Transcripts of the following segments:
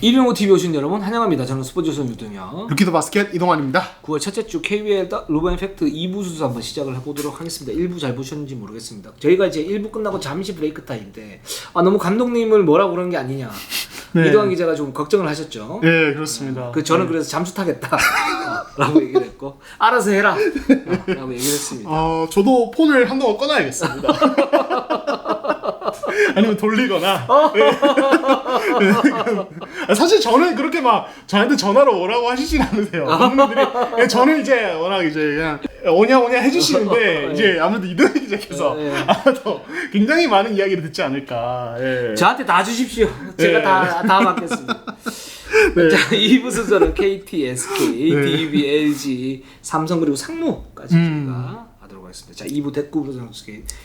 115 TV 오신 여러분 환영합니다. 저는 스포츠선 유동혁. 루키드 바스켓 이동환입니다. 9월 첫째 주 KBL 루벤 팩트 2부 순서 한번 시작을 해보도록 하겠습니다. 1부 잘 보셨는지 모르겠습니다. 저희가 이제 1부 끝나고 잠시 브레이크 타임인데 너무 감독님을 뭐라고 그러는 게 아니냐. 네. 이동환 기자가 좀 걱정을 하셨죠. 네, 그렇습니다. 저는 그래서 잠수 타겠다 라고 얘기를 했고 알아서 해라 라고 얘기를 했습니다. 저도 폰을 한동안 꺼놔야겠습니다. 아니면 돌리거나. 사실 저는 그렇게 막 저한테 전화로 오라고 하시진 않으세요. 분들이 저는 이제 워낙 이제 그냥 오냐 해주시는데 이제 아무래도 이동희 기자께서 아마도 굉장히 많은 이야기를 듣지 않을까. 예. 저한테 다 주십시오. 제가 다 맡겠습니다. 네. 자, 2부 순서는 KT, SK, DB, LG, 삼성 그리고 상무까지 저희가 하도록 하겠습니다. 자, 2부 댓글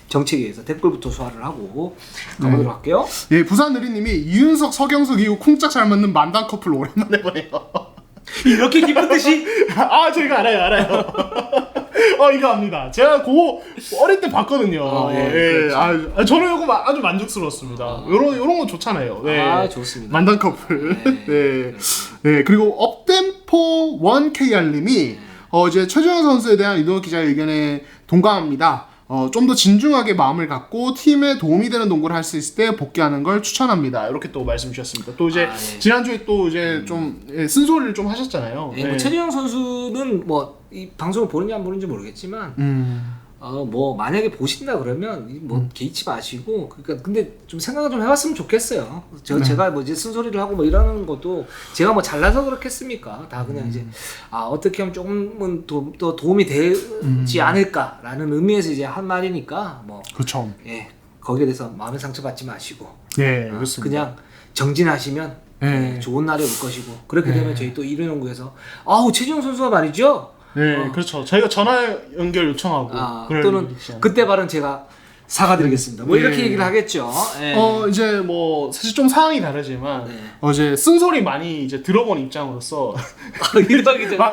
정책에 의해서 댓글부터 소화를 하고 가보도록 할게요. 예, 부산 느리님이 이윤석, 서경석 이후 쿵짝 잘 맞는 만담 커플 오랜만에 보네요. 이렇게 기쁜 듯이? 제가 알아요. 이거 압니다. 제가 그거 어릴 때 봤거든요. 그렇죠. 저는 이거 아주 만족스러웠습니다. 요런 거 좋잖아요. 네. 좋습니다. 만담 커플. 네. 그리고 업템포 1KR님이 이제 최준영 선수에 대한 이동욱 기자의 의견에 동감합니다. 좀 더 진중하게 마음을 갖고 팀에 도움이 되는 농구를 할 수 있을 때 복귀하는 걸 추천합니다. 이렇게 또 말씀 주셨습니다. 또 이제 지난주에 또 이제 좀 쓴소리를 좀 하셨잖아요. 뭐 최준영 선수는 뭐 이 방송을 보는지 안 보는지 모르겠지만 뭐 만약에 보신다 그러면 뭐 개의치 마시고 그러니까 근데 좀 생각을 좀 해봤으면 좋겠어요. 제가 뭐 이제 쓴소리를 하고 뭐 이러는 것도 제가 뭐 잘나서 그렇겠습니까? 다 그냥 이제 어떻게 하면 조금은 더 도움이 되지 않을까라는 의미에서 이제 한 말이니까 뭐 그렇죠. 예 거기에 대해서 마음의 상처 받지 마시고 그렇습니다. 그냥 정진하시면 좋은 날이 올 것이고 그렇게 되면 저희 또 1회 연구에서 최준영 선수가 말이죠. 그렇죠. 저희가 전화 연결 요청하고 또는 그때 발은 제가 사과드리겠습니다. 뭐 이렇게 얘기를 하겠죠. 이제 뭐 사실 좀 상황이 다르지만 이제 쓴소리 많이 이제 들어본 입장으로서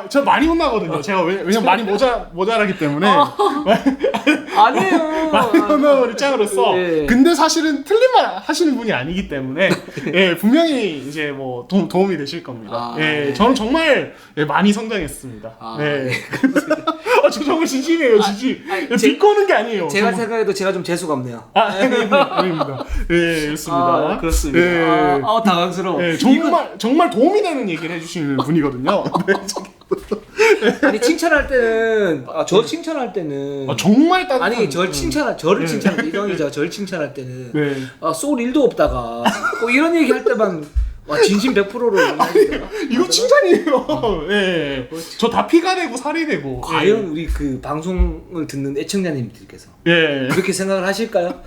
저 많이 혼나거든요. 제가 왜냐면 많이 모자라기 때문에 아니에요. 많이 혼나본 입장으로서 근데 사실은 틀린 말 하시는 분이 아니기 때문에 분명히 이제 뭐 도움이 되실 겁니다. 저는 정말 많이 성장했습니다. 저 정말 진심이에요, 진심. 비꼬는 게 아니에요. 제가 생각해도 제가 좀 재수가 없네요. 아닙니다. 그렇습니다. 그렇습니다. 당황스러워. 정말 도움이 되는 얘기를 해주시는 분이거든요. 아니 칭찬할 때는 저 칭찬할 때는 정말 따뜻한. 아니 저를 칭찬할 이동이자 저를 칭찬할 때는 쏠 1도 없다가 꼭 이런 얘기 할 때만 진심 100%로 이거 칭찬이에요. 저 다 피가 되고 살이 되고. 과연 우리 그 방송을 듣는 애청자님들께서 그렇게 생각을 하실까요?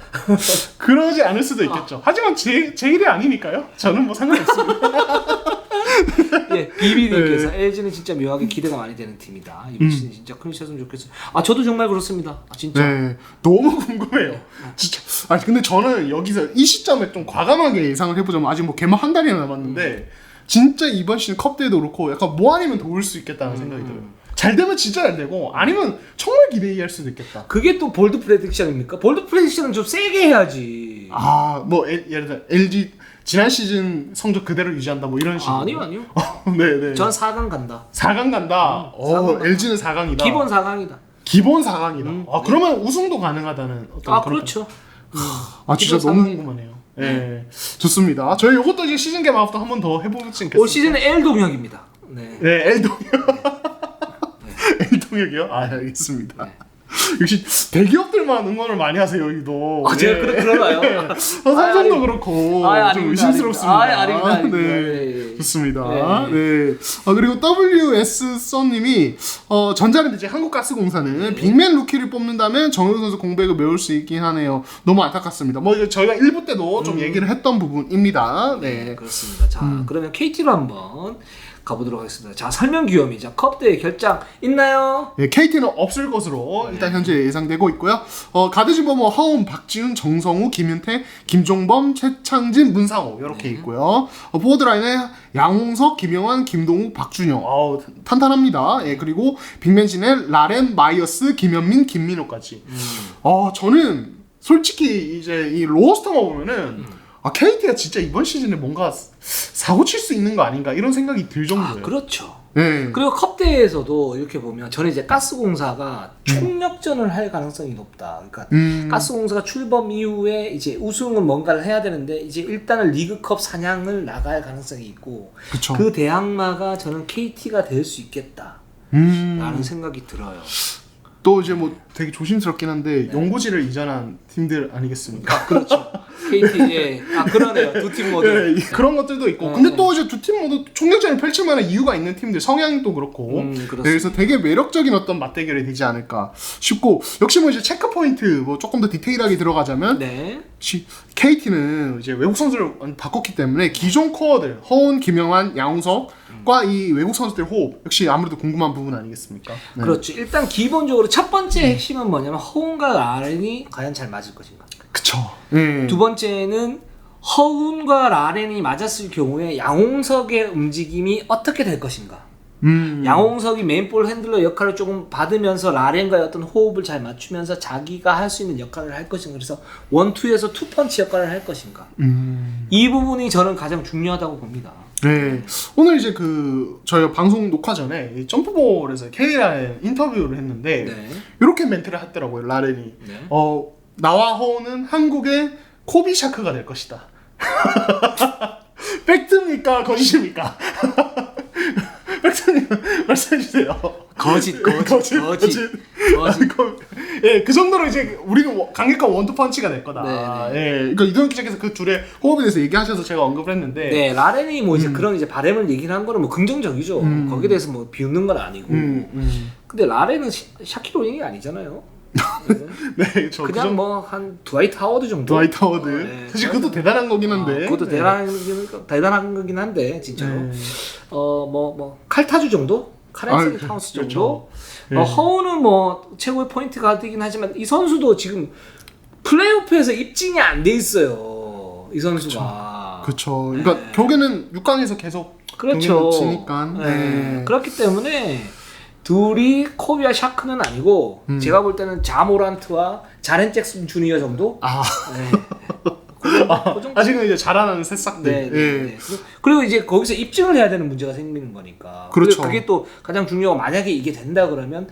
그러지 않을 수도 있겠죠. 하지만 제 일이 아니니까요. 저는 뭐 상관없습니다. 비비님께서 LG는 진짜 묘하게 기대가 많이 되는 팀이다. 이번 시즌 진짜 큰 시였으면 좋겠어요. 저도 정말 그렇습니다. 진짜. 너무 궁금해요. 진짜. 근데 저는 여기서 이 시점에 좀 과감하게 예상을 해보자면 아직 뭐 개막 한 달이나 남았는데 진짜 이번 시즌 컵대회도 그렇고 약간 뭐 아니면 도울 수 있겠다는 생각이 들어요. 잘 되면 진짜 잘 되고 아니면 정말 기대할 수도 있겠다. 그게 또 볼드 프레딕션입니까? 볼드 프레딕션은 좀 세게 해야지. 뭐 예를 들어 LG 지난 시즌 성적 그대로 유지한다 뭐 이런 식으로. 아니요. 네네. 전 4강 간다. 4강 간다. 4강 LG는 4강이다. 기본 4강이다. 기본 4강이다. 그러면 우승도 가능하다는 어떤 그렇죠. 진짜 너무 궁금하네요. 좋습니다. 저희 이것도 이제 시즌 개막부터 한 번 더 해보면 좋겠습니다. 올 시즌은 L동혁입니다. L동혁. L동혁이요? 알겠습니다. 역시 대기업들만 응원을 많이 하세요, 여기도. 제가 그런가요? 삼성도 그렇고 좀 의심스럽습니다. 아닙니다. 좋습니다. 그리고 WS 썬님이 전자랜드 이제 한국가스공사는 빅맨 루키를 뽑는다면 정효 선수 공백을 메울 수 있긴 하네요. 너무 안타깝습니다. 뭐 이거 저희가 1부 때도 좀 얘기를 했던 부분입니다. 그렇습니다. 자, 그러면 KT로 한번 가보도록 하겠습니다. 자, 설명 귀요미. 자, 컵대회 결장 있나요? KT는 없을 것으로 일단 현재 예상되고 있고요. 가드지버머 허움, 박지훈, 정성우, 김윤태, 김종범, 최창진, 문상호 이렇게 있고요. 포워드라인에 양홍석, 김영환, 김동욱, 박준영. 탄탄합니다. 그리고 빅맨진에 라렌, 마이어스, 김현민, 김민호까지. 저는 솔직히 이제 이 로스터만 보면은 KT가 진짜 이번 시즌에 뭔가 사고 칠 수 있는 거 아닌가 이런 생각이 들 정도예요. 그렇죠. 네. 그리고 컵대회에서도 이렇게 보면 저는 이제 가스공사가 총력전을 할 가능성이 높다. 그러니까 가스공사가 출범 이후에 이제 우승은 뭔가를 해야 되는데 이제 일단은 리그컵 사냥을 나갈 가능성이 있고 그쵸. 그 대항마가 저는 KT가 될 수 있겠다. 라는 생각이 들어요. 또 이제 뭐 되게 조심스럽긴 한데 연고지를 이전한 팀들 아니겠습니까? 그렇죠. KT에 그러네요. 두 팀 모두. 네, 그런 것들도 있고 근데 또 이제 두 팀 모두 총력전을 펼칠 만한 이유가 있는 팀들 성향이 또 그렇고 네, 그래서 되게 매력적인 어떤 맞대결이 되지 않을까 싶고 역시 뭐 이제 체크 포인트 뭐 조금 더 디테일하게 들어가자면 KT는 이제 외국 선수를 바꿨기 때문에 기존 코어들 허운, 김영환, 양홍석과 이 외국 선수들 호흡 역시 아무래도 궁금한 부분 아니겠습니까? 네. 그렇죠. 일단 기본적으로 첫 번째 핵심은 뭐냐면 허운과 라렌이 과연 잘 맞을 것인가. 그쵸. 두 번째는 허운과 라렌이 맞았을 경우에 양홍석의 움직임이 어떻게 될 것인가. 양홍석이 메인볼 핸들러 역할을 조금 받으면서 라렌과의 어떤 호흡을 잘 맞추면서 자기가 할 수 있는 역할을 할 것인가. 그래서 원투에서 투펀치 역할을 할 것인가. 이 부분이 저는 가장 중요하다고 봅니다. 네. 오늘 이제 저희가 방송 녹화 전에 이 점프볼에서 K라인 인터뷰를 했는데 이렇게 멘트를 했더라고요. 라렌이 나와 허우는 한국의 코비 샤크가 될 것이다. 팩트입니까? 거짓입니까? 팩트님 말씀해주세요. 거짓. 예, 그 정도로 이제 우리는 강력한 원투 펀치가 될 거다. 예, 그러니까 이동현 기자께서 그 둘의 호흡에 대해서 얘기하셔서 제가 언급을 했는데, 네, 라렌이 뭐 이제 그런 이제 바램을 얘기를 한 거는 뭐 긍정적이죠. 거기에 대해서 뭐 비웃는 건 아니고. 근데 라렌은 샤키로잉이 아니잖아요. 네, 그냥 뭐 한 드와이트 하워드 정도. 드와이트 하워드. 네, 사실 그것도 대단한 거긴 한데. 그것도 대단한 거긴 한데 진짜로. 뭐 칼타주 정도, 카렌슨 타운스 정도. 그렇죠. 허우는 뭐 최고의 포인트 가드이긴 하지만 이 선수도 지금 플레이오프에서 입증이 안 돼 있어요. 이 선수가. 그렇죠. 그러니까 결국에는 6강에서 계속 지니까. 그렇기 때문에. 둘이 코비와 샤크는 아니고 제가 볼 때는 자모란트와 자렌 잭슨 주니어 정도? 그 정도? 아직은 이제 자라나는 새싹들. 그리고 이제 거기서 입증을 해야 되는 문제가 생기는 거니까. 그렇죠. 그게 또 가장 중요하고 만약에 이게 된다 그러면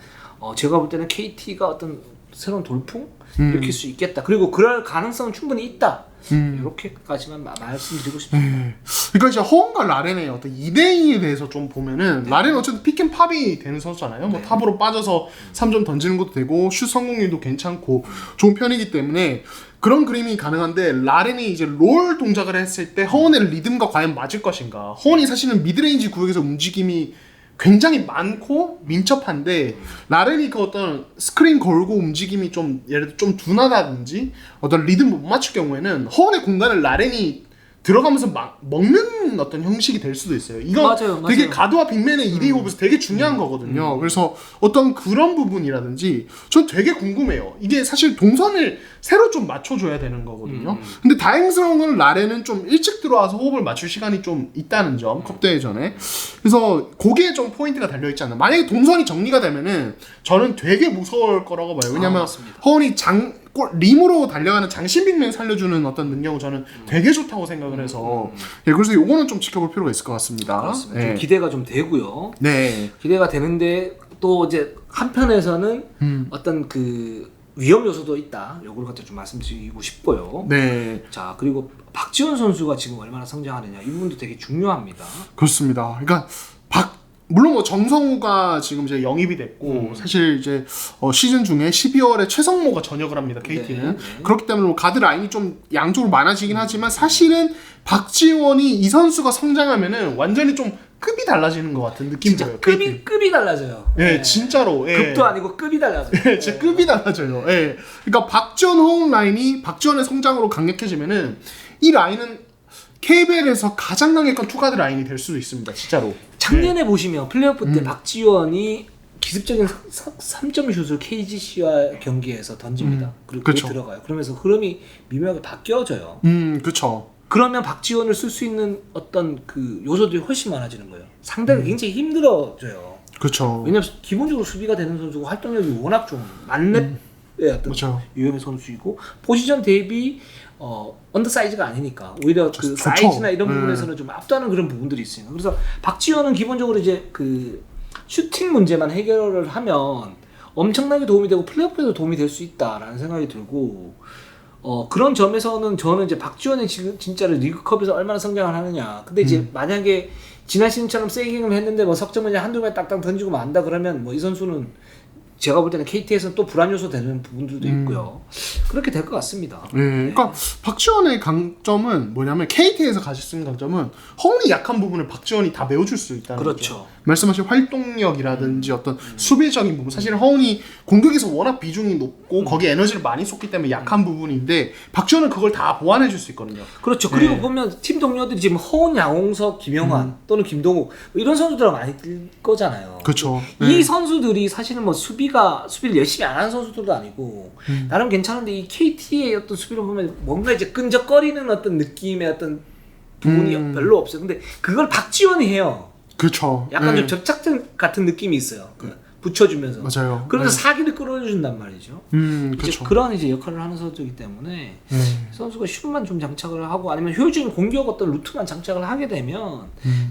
제가 볼 때는 KT가 어떤 새로운 돌풍 일으킬 수 있겠다. 그리고 그럴 가능성은 충분히 있다. 이렇게까지만 말씀드리고 싶습니다. 그러니까 이제 허운과 라렌의 어떤 2대2에 대해서 좀 보면은 라렌은 어쨌든 픽앤팝이 되는 선수잖아요. 뭐 탑으로 빠져서 3점 던지는 것도 되고 슛 성공률도 괜찮고 좋은 편이기 때문에 그런 그림이 가능한데 라렌이 이제 롤 동작을 했을 때 허운의 리듬과 과연 맞을 것인가. 허운이 사실은 미드레인지 구역에서 움직임이 굉장히 많고 민첩한데 라렌이 그 어떤 스크린 걸고 움직임이 좀 예를 들어 좀 둔하다든지 어떤 리듬 못 맞출 경우에는 허운의 공간을 라렌이 들어가면서 먹는 어떤 형식이 될 수도 있어요. 이건 맞아요. 되게 가드와 빅맨의 2대2 호흡에서 되게 중요한 거거든요. 그래서 어떤 그런 부분이라든지 전 되게 궁금해요. 이게 사실 동선을 새로 좀 맞춰줘야 되는 거거든요. 근데 다행스러운 건 라렌은 좀 일찍 들어와서 호흡을 맞출 시간이 좀 있다는 점, 컵대회 전에. 그래서 거기에 좀 포인트가 달려있지 않나. 만약에 동선이 정리가 되면은 저는 되게 무서울 거라고 봐요. 왜냐면 허운이 림으로 달려가는 장신빅맨 살려주는 어떤 능력은 저는 되게 좋다고 생각을 해서 그래서 요거는 좀 지켜볼 필요가 있을 것 같습니다. 그렇습니다. 좀 기대가 좀 되고요. 네. 기대가 되는데 또 이제 한편에서는 어떤 그 위험 요소도 있다. 요걸 갖다 좀 말씀드리고 싶고요. 네. 자, 그리고 박지원 선수가 지금 얼마나 성장하느냐 이 부분도 되게 중요합니다. 그렇습니다. 그러니까 물론 뭐 정성우가 지금 이제 영입이 됐고 사실 이제 시즌 중에 12월에 최성모가 전역을 합니다. KT는. 그렇기 때문에 뭐 가드 라인이 좀 양쪽으로 많아지긴 하지만 사실은 박지원이 이 선수가 성장하면은 완전히 좀 급이 달라지는 것 같은 느낌이 들어요. 급이 달라져요. 예, 진짜로. 급도 아니고 급이 달라져요. 예, 진짜 급이 달라져요. 예. 그러니까 박지원 호응 라인이 박지원의 성장으로 강력해지면은 이 라인은 KBL에서 가장 강력한 투가드 라인이 될 수도 있습니다. 진짜로. 작년에 보시면 플레이오프 때 박지원이 기습적인 3점 슛을 KGC와 경기에서 던집니다. 그리고 그게 들어가요. 그러면서 흐름이 미묘하게 바뀌어져요. 그렇죠. 그러면 박지원을 쓸 수 있는 어떤 그 요소들이 훨씬 많아지는 거예요. 상대가 굉장히 힘들어져요. 그렇죠. 왜냐면 기본적으로 수비가 되는 선수고 활동력이 워낙 좀 만렙 어떤 그렇죠. 유형의 선수이고 포지션 대비 언더사이즈가 아니니까 오히려 그 사이즈나 이런 부분에서는 좀 압도하는 그런 부분들이 있습니다. 그래서 박지원은 기본적으로 이제 그 슈팅 문제만 해결을 하면 엄청나게 도움이 되고 플레이오프에도 도움이 될 수 있다라는 생각이 들고 그런 점에서는 저는 이제 박지원이 지금 진짜로 리그컵에서 얼마나 성장을 하느냐. 근데 이제 만약에 지난 시즌처럼 세깅을 했는데 뭐 석점을 한두 개 딱딱 던지고 만다 그러면 뭐 이 선수는 제가 볼 때는 KT에서는 또 불안 요소 되는 부분들도 있고요. 그렇게 될 것 같습니다. 네, 그러니까 박지원의 강점은 뭐냐면 KT에서 가질 수 있는 강점은 허훈이 약한 부분을 박지원이 다 메워줄 수 있다는 그렇죠. 거죠. 말씀하신 활동력이라든지 어떤 수비적인 부분, 사실은 허훈이 공격에서 워낙 비중이 높고 거기에 에너지를 많이 쏟기 때문에 약한 부분인데 박지원은 그걸 다 보완해줄 수 있거든요. 그렇죠. 그리고 보면 팀 동료들이 지금 허훈, 양홍석, 김영환 또는 김동욱 뭐 이런 선수들하고 많이 뛸 거잖아요. 그렇죠. 이 선수들이 사실은 뭐 수비를 열심히 안 하는 선수들도 아니고 나름 괜찮은데 이 KT의 어떤 수비를 보면 뭔가 이제 끈적거리는 어떤 느낌의 어떤 부분이 별로 없어요. 근데 그걸 박지원이 해요. 그렇죠. 약간 좀 접착제 같은 느낌이 있어요. 붙여주면서. 맞아요. 그러면서 사기를 끌어준단 말이죠. 이제 그렇죠. 그런 이제 역할을 하는 선수이기 때문에 선수가 슛만 좀 장착을 하고 아니면 효율적인 공격 어떤 루트만 장착을 하게 되면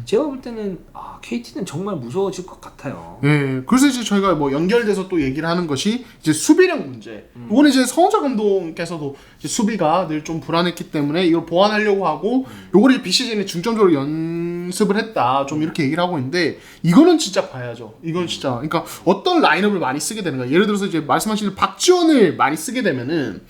제가 볼 때는 KT는 정말 무서워질 것 같아요. 네, 그래서 이제 저희가 뭐 연결돼서 또 얘기를 하는 것이 이제 수비력 문제. 이건 이제 성호자 감독께서도 이제 수비가 늘 좀 불안했기 때문에 이걸 보완하려고 하고 요걸 이제 비시즌에 중점적으로 연습을 했다. 좀 이렇게 얘기를 하고 있는데 이거는 진짜 봐야죠. 이건 진짜 그러니까 어떤 라인업을 많이 쓰게 되는가. 예를 들어서 이제 말씀하신 박지원을 많이 쓰게 되면은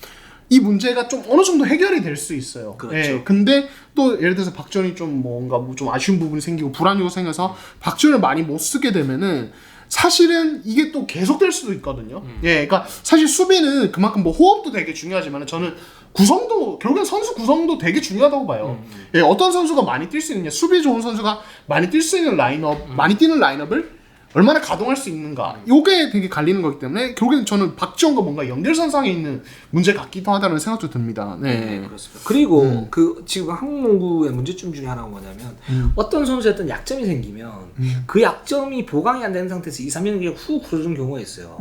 이 문제가 좀 어느 정도 해결이 될 수 있어요. 그렇죠. 예, 근데 또 예를 들어서 박지원이 좀 뭔가 좀 아쉬운 부분이 생기고 불안 요소가 생겨서 박지원을 많이 못 쓰게 되면은 사실은 이게 또 계속될 수도 있거든요. 예, 그러니까 사실 수비는 그만큼 뭐 호흡도 되게 중요하지만 저는 구성도 결국엔 선수 구성도 되게 중요하다고 봐요. 예, 어떤 선수가 많이 뛸 수 있느냐, 수비 좋은 선수가 많이 뛸 수 있는 라인업, 많이 뛰는 라인업을 얼마나 가동할 수 있는가, 요게 되게 갈리는 거기 때문에 결국엔 저는 박지원과 뭔가 연결선상에 있는 문제 같기도 하다는 생각도 듭니다. 네, 그렇습니다. 그리고 그 지금 한국 농구의 문제점 중에 하나가 뭐냐면 어떤 선수의 어떤 약점이 생기면 그 약점이 보강이 안 되는 상태에서 2, 3년 후 굳어진 경우가 있어요.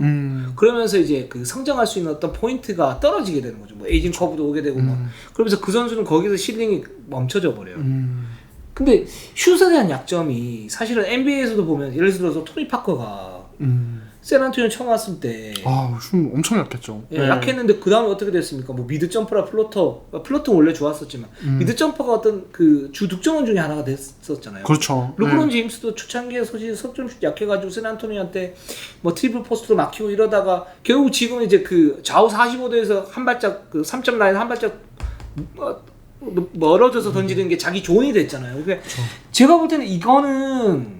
그러면서 이제 그 성장할 수 있는 어떤 포인트가 떨어지게 되는 거죠. 뭐 에이징 커브도 오게 되고 막 그러면서 그 선수는 거기서 실링이 멈춰져 버려요. 근데 슛에 대한 약점이 사실은 NBA에서도 보면 예를 들어서 토니 파커가 샌안토니오 처음 왔을 때 춤 엄청 약했죠. 예, 약했는데 그 다음에 어떻게 됐습니까? 뭐 미드 점퍼라 플로터는 원래 좋았었지만 미드 점퍼가 어떤 그 주 득점원 중에 하나가 됐었잖아요. 그렇죠. 르브론 제임스도 초창기에 석점슛 약해가지고 샌안토니오한테 뭐 트리플 포스트로 막히고 이러다가 결국 지금 이제 그 좌우 45도에서 한 발짝 그 3점 라인 한 발짝 멀어져서 던지는 게 자기 조언이 됐잖아요. 그러니까 제가 볼 때는 이거는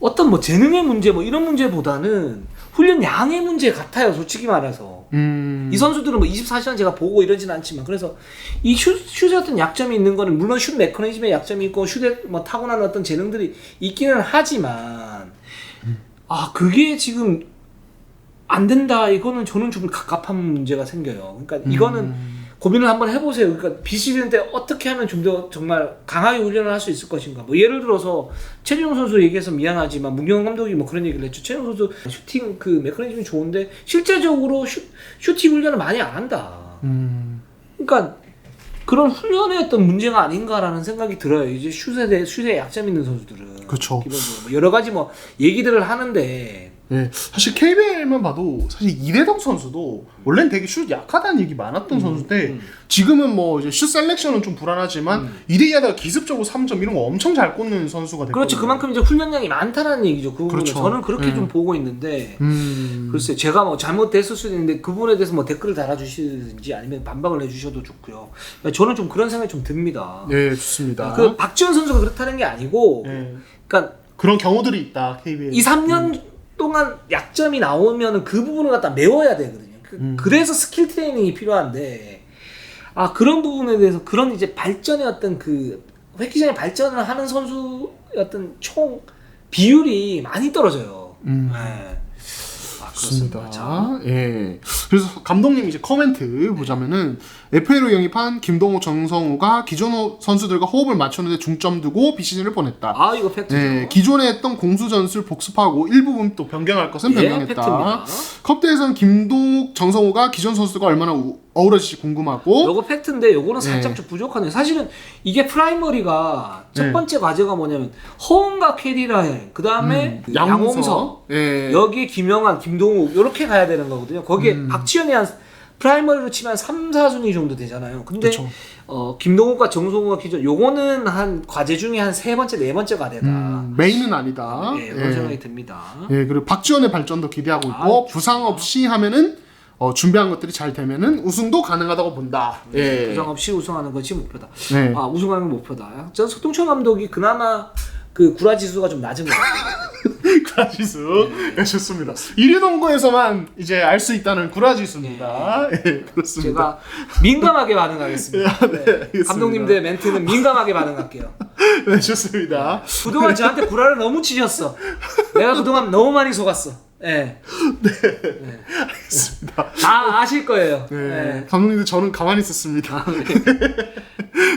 어떤 뭐 재능의 문제 뭐 이런 문제보다는 훈련 양의 문제 같아요. 솔직히 말해서 이 선수들은 뭐 24시간 제가 보고 이러지는 않지만 그래서 이 슛에 어떤 약점이 있는 거는 물론 슛 메커니즘에 약점이 있고 슛에 뭐 타고난 어떤 재능들이 있기는 하지만 그게 지금 안 된다. 이거는 저는 좀 갑갑한 문제가 생겨요. 그러니까 이거는 고민을 한번 해보세요. 그러니까 비시즌 때 어떻게 하면 좀 더 정말 강하게 훈련을 할 수 있을 것인가. 뭐 예를 들어서 최준용 선수 얘기해서 미안하지만 문경원 감독이 뭐 그런 얘기를 했죠. 최준용 선수 슈팅 그 메커니즘이 좋은데 실제적으로 슈팅 훈련을 많이 안 한다. 그러니까 그런 훈련의 어떤 문제가 아닌가라는 생각이 들어요. 이제 슛에 약점 있는 선수들은. 그렇죠. 기본적으로 뭐 여러 가지 뭐 얘기들을 하는데. 네, 사실 KBL만 봐도 사실 이대동 선수도 원래는 되게 슛 약하다는 얘기 많았던 선수인데 지금은 뭐 이제 슛 셀렉션은 좀 불안하지만 2대2하다가 기습적으로 3점 이런 거 엄청 잘 꽂는 선수가 됐거든요. 그렇죠. 그만큼 이제 훈련량이 많다는 얘기죠. 그 부분은 그렇죠. 저는 그렇게 좀 보고 있는데 글쎄요. 제가 뭐 잘못됐을 수도 있는데 그 부분에 대해서 뭐 댓글을 달아주시든지 아니면 반박을 해주셔도 좋고요. 저는 좀 그런 생각이 좀 듭니다. 네, 좋습니다. 그 박지원 선수가 그렇다는 게 아니고 그러니까 그런 경우들이 있다. KBL 2, 3년 동안 약점이 나오면은 그 부분을 갖다 메워야 되거든요. 그래서 스킬 트레이닝이 필요한데 그런 부분에 대해서 그런 이제 발전의 어떤 그 획기적인 발전을 하는 선수의 어떤 총 비율이 많이 떨어져요. 네. 좋습니다. 예. 그래서 감독님 이제 코멘트 보자면은 FA로 영입한 김동욱, 정성우가 기존 선수들과 호흡을 맞추는데 중점 두고 비시즌을 보냈다. 아 이거 팩트죠. 네, 기존에 했던 공수 전술 복습하고 일부분 또 변경할 것은 변경했다. 팩트입니다. 컵대에서는 김동욱, 정성우가 기존 선수들과 얼마나 어우러질지 궁금하고. 요거 팩트인데 요거는 살짝 좀 부족하네요. 사실은 이게 프라이머리가 첫 번째 과제가 뭐냐면 허웅과 캐리라인, 그 다음에 양홍석, 여기에 김영환, 김동욱 이렇게 가야 되는 거거든요. 거기에 박지현이 한 프라이머리로 치면 3, 4순위 정도 되잖아요. 근데 그쵸. 김동욱과 정성우가 기존 요거는 한 과제 중에 한 세 번째, 네 번째 과제다. 메인은 아니다. 그런 생각이 듭니다. 그리고 박지원의 발전도 기대하고 있고 부상 없이 하면은 준비한 것들이 잘 되면은 우승도 가능하다고 본다. 부상 없이 우승하는 것이 목표다. 네. 우승하는 게 목표다. 전 석동철 감독이 그나마 그 구라 지수가 좀 낮은 것 같아요. 구라지수. 네, 좋습니다. 1위 농구에서만 이제 알 수 있다는 구라지수입니다. 그렇습니다. 제가 민감하게 반응하겠습니다. 감독님들의 멘트는 민감하게 반응할게요. 네, 좋습니다. 그동안 저한테 구라를 너무 치셨어. 내가 그동안 너무 많이 속았어. 네. 알겠습니다. 다 아실 거예요. 감독님들 저는 가만히 있었습니다.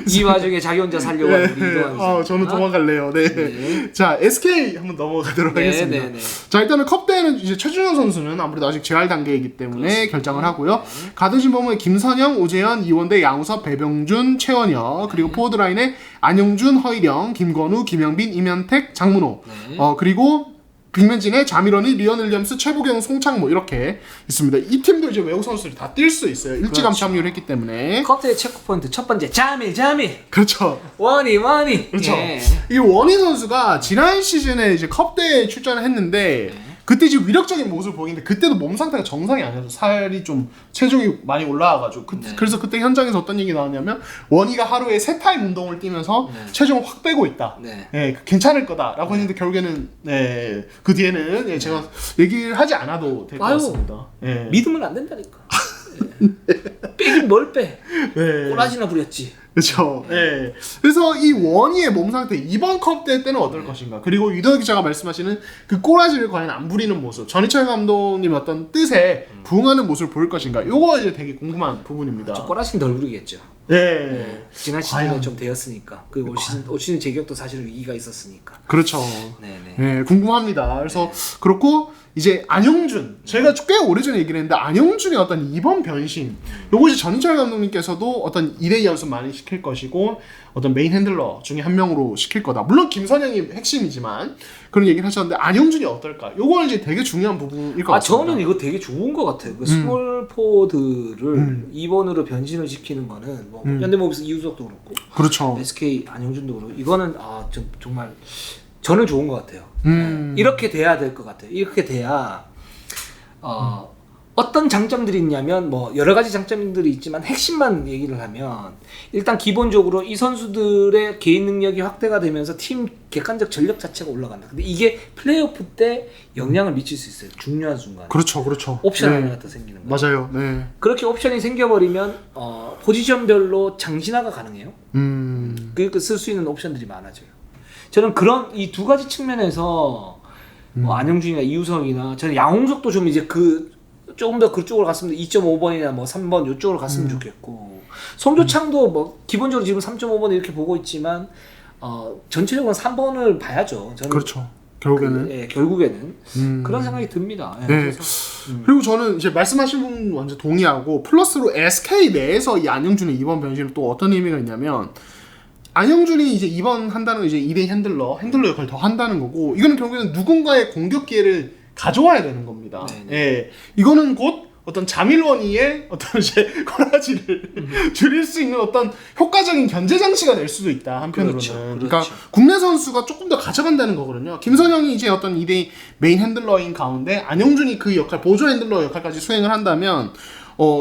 이 와중에 자기 혼자 살려고 하는 우리 이동환 저는 도망갈래요. 네. 자, SK 한번 넘어가도록 하겠습니다. 자, 일단은 컵대회는 이제 최준영 선수는 아무래도 아직 재활 단계이기 때문에 그렇습니다. 결정을 하고요. 가드 진범은 김선영, 오재현, 이원대, 양우섭, 배병준, 최원혁, 그리고 포워드 라인에 안영준, 허일영, 김건우, 김영빈, 임현택, 장문호. 그리고 빅맨진에 자미런이, 리언 윌리엄스, 최보경, 송창모 이렇게 있습니다. 이 팀도 이제 외국 선수들이 다 뛸 수 있어요. 일찌감치 합류를 했기 때문에. 컵대회 체크 포인트 첫 번째 자미. 그렇죠. 원이. 그렇죠. 이 원희 선수가 지난 시즌에 이제 컵대회에 출전을 했는데 그때 지금 위력적인 모습을 보이는데 그때도 몸 상태가 정상이 아니어서 살이 좀 체중이 많이 올라와가지고 그래서 그때 현장에서 어떤 얘기 나왔냐면 원희가 하루에 3타임 운동을 뛰면서 체중을 확 빼고 있다. 괜찮을 거다라고 했는데 결국에는 그 뒤에는 제가 얘기를 하지 않아도 될 것 같습니다. 믿으면 안 된다니까. 빼긴 뭘 빼. 꼬라지나 부렸지. 그렇죠. 그래서 이 원희의 몸 상태 이번 컵 대회 때는 어떨 것인가. 그리고 유도 기자가 말씀하시는 그 꼬라지를 과연 안 부리는 모습, 전희철 감독님의 어떤 뜻에 부응하는 모습을 보일 것인가. 요거 이제 되게 궁금한 부분입니다. 저 꼬라지는 덜 부리겠죠. 지난 시즌에 좀 되었으니까. 그 올 시즌 제격도 사실 위기가 있었으니까. 그렇죠. 궁금합니다. 그래서 그렇고 이제 안영준, 저희가 꽤 오래전에 얘기를 했는데 안영준의 어떤 이번 변신, 요거 이제 전희철 감독님께서도 어떤 2대2 연습 많이 시킬 것이고 어떤 메인 핸들러 중에 한 명으로 시킬 거다. 물론 김선영이 핵심이지만 그런 얘기를 하셨는데 안영준이 어떨까? 요거는 이제 되게 중요한 부분일 것 같습니다. 저는 이거 되게 좋은 것 같아요. 그 스몰 포워드를 2번으로 변신을 시키는 거는 뭐 현대모비스 이우석도 그렇고, 그렇죠. SK 안영준도 그렇고, 이거는 정말 저는 좋은 것 같아요. 이렇게 돼야 될 것 같아요. 이렇게 돼야 어떤 장점들이 있냐면 뭐 여러 가지 장점들이 있지만 핵심만 얘기를 하면 일단 기본적으로 이 선수들의 개인 능력이 확대가 되면서 팀 객관적 전력 자체가 올라간다. 근데 이게 플레이오프 때 영향을 미칠 수 있어요. 중요한 순간. 그렇죠. 옵션 하나가 더 생기는 거예요. 맞아요. 그렇게 옵션이 생겨버리면 포지션별로 장신화가 가능해요. 그러니까 쓸 수 있는 옵션들이 많아져요. 저는 그런 이 두 가지 측면에서 안영준이나 이우성이나 저는 양홍석도 좀 이제 조금 더 그쪽으로 갔으면 2.5번이나 뭐 3번 이쪽으로 갔으면 좋겠고, 송교창도 뭐 기본적으로 지금 3.5번 이렇게 보고 있지만 전체적으로 3번을 봐야죠. 저는 그렇죠. 결국에는 결국에는 그런 생각이 듭니다. 그래서, 그리고 저는 이제 말씀하신 부분 완전 동의하고 플러스로 SK 내에서 이 안영준의 이번 변신은 또 어떤 의미가 있냐면 안영준이 이제 이번 한다는 건 이제 2대 핸들러 역할을 더 한다는 거고, 이거는 결국에는 누군가의 공격 기회를 가져와야 되는 겁니다. 이거는 곧 어떤 자밀원이의 어떤 이제 꼬라지를 줄일 수 있는 어떤 효과적인 견제 장치가 될 수도 있다. 한편으로는. 그러니까 국내 선수가 조금 더 가져간다는 거거든요. 김선영이 이제 어떤 2대 메인 핸들러인 가운데 안영준이 그 역할, 보조 핸들러 역할까지 수행을 한다면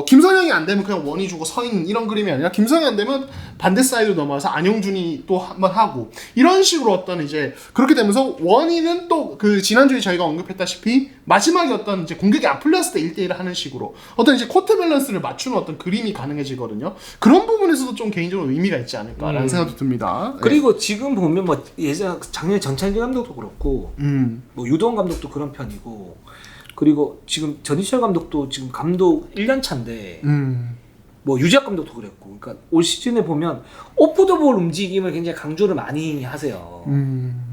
김선영이 안 되면 그냥 원이 주고 서 있는 이런 그림이 아니라 김선영이 안 되면 반대 사이드로 넘어와서 안영준이 또 한번 하고 이런 식으로 어떤 이제 그렇게 되면서 원이는 또 그 지난주에 저희가 언급했다시피 마지막에 어떤 이제 공격이 안 풀렸을 때 1대1을 하는 식으로 어떤 이제 코트 밸런스를 맞추는 어떤 그림이 가능해지거든요. 그런 부분에서도 좀 개인적으로 의미가 있지 않을까라는 생각도 듭니다. 그리고 지금 보면 뭐 작년 전찬기 감독도 그렇고 뭐 유도원 감독도 그런 편이고 그리고 지금 전희철 감독도 지금 감독 1년 차인데 뭐 유작 감독도 그랬고, 그러니까 올 시즌에 보면 오프 더 볼 움직임을 굉장히 강조를 많이 하세요.